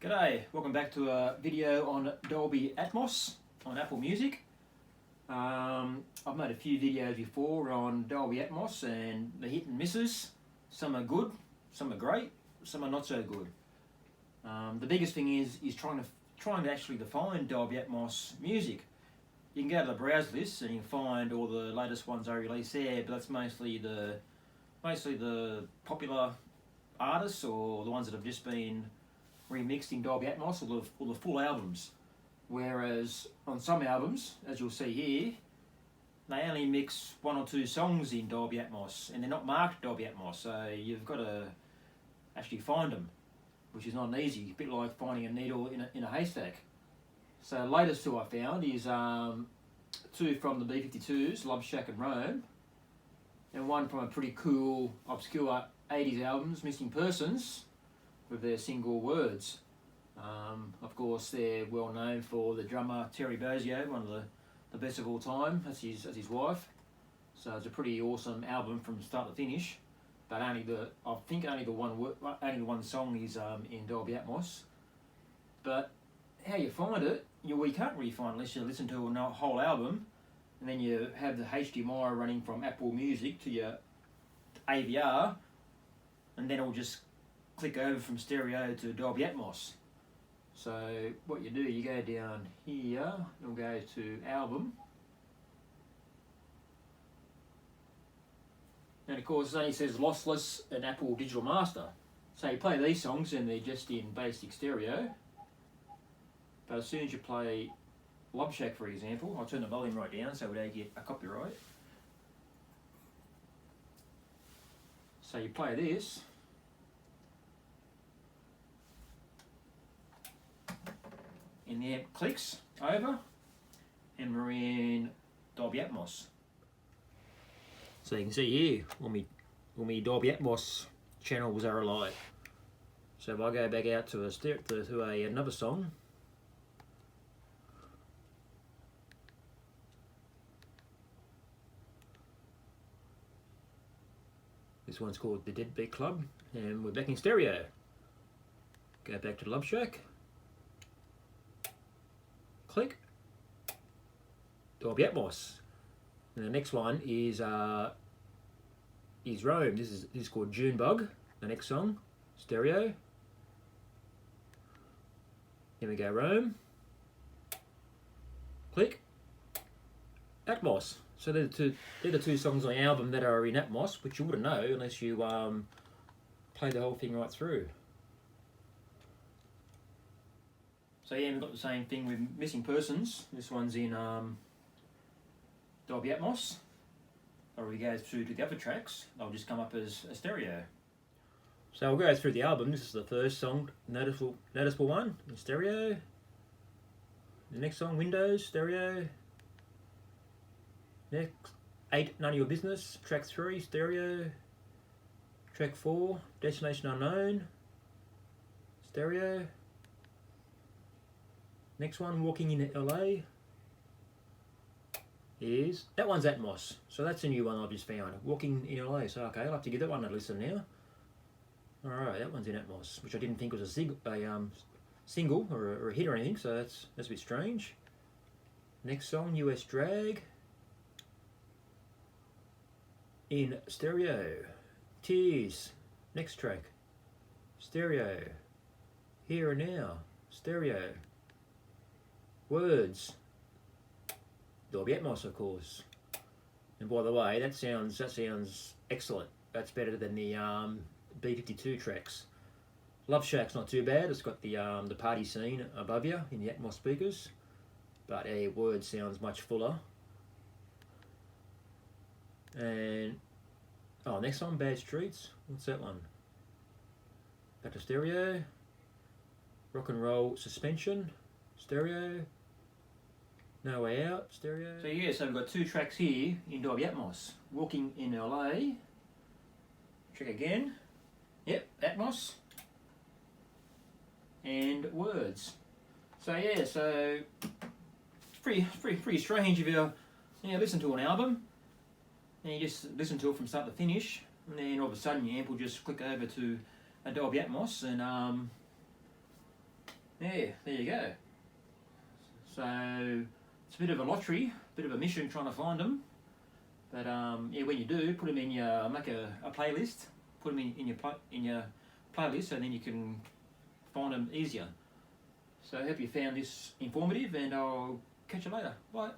G'day, welcome back to a video on Dolby Atmos on Apple Music. I've made a few videos before on Dolby Atmos and the hit and misses. Some are good, some are great, some are not so good. The biggest thing is trying to actually define Dolby Atmos music. You can go to the browse list and you can find all the latest ones I released there, but that's mostly the popular artists or the ones that have just been remixed in Dolby Atmos or the full albums. Whereas on some albums, as you'll see here, they only mix one or two songs in Dolby Atmos and they're not marked Dolby Atmos, so you've got to actually find them, which is not easy. A bit like finding a needle in a haystack. So the latest two I found is two from the B-52s, Love Shack and Rome, and one from a pretty cool, obscure 80s albums, Missing Persons, with their single Words. Of course, they're well known for the drummer Terry Bozzio, one of the best of all time, as his wife. So it's a pretty awesome album from start to finish. But only the one song is in Dolby Atmos. But how you find it, we can't really find unless you listen to a whole album, and then you have the HDMI running from Apple Music to your AVR, and then it'll just click over from stereo to Dolby Atmos. So what you do, you go down here, you'll go to album, and of course it only says lossless and Apple Digital Master. So you play these songs and they're just in basic stereo, but as soon as you play Love Shack, for example, I'll turn the volume right down so we don't get a copyright. So you play this, and the amp clicks over, and we're in Dolby Atmos. So you can see here, when my Dolby Atmos channels are alight. So if I go back out to another song, this one's called The Deadbeat Club, and we're back in stereo. Go back to Love Shack. Click, Dolby Atmos. And the next one is Rome. This is called Junebug. The next song, stereo. Here we go, Rome. Click, Atmos. So they're the two songs on the album that are in Atmos, which you wouldn't know unless you play the whole thing right through. So yeah, we've got the same thing with Missing Persons. This one's in Dolby Atmos. Or we go through to the other tracks, they'll just come up as a stereo. So we'll go through the album. This is the first song, noticeable one, in stereo. The next song, Windows, stereo. Next, 8, None of Your Business. Track 3, stereo. Track 4, Destination Unknown, stereo. Next one, Walking in LA, that one's Atmos. So that's a new one I've just found, Walking in LA. So okay, I'll have to give that one a listen now. Alright, that one's in Atmos, which I didn't think was a single or a hit or anything, so that's a bit strange. Next song, US Drag, in stereo. Tears, next track, stereo. Here and Now, stereo. Words, Dolby Atmos, of course. And by the way, that sounds excellent. That's better than the B-52 tracks. Love Shack's not too bad. It's got the party scene above you in the Atmos speakers, but Words sounds much fuller. And next one, Bad Streets. What's that one? Back to stereo. Rock and Roll Suspension, stereo. No Way Out, stereo. So yeah, so we've got two tracks here in Dolby Atmos. Walking in LA. Check again. Yep, Atmos. And Words. So yeah, so it's pretty strange if you listen to an album and you just listen to it from start to finish, and then all of a sudden your amp will just click over to a Dolby Atmos, and Yeah, there you go. So it's a bit of a lottery, a bit of a mission trying to find them. But yeah, when you do, put them in your make a playlist. Put them in your playlist, so then you can find them easier. So I hope you found this informative, and I'll catch you later. Bye.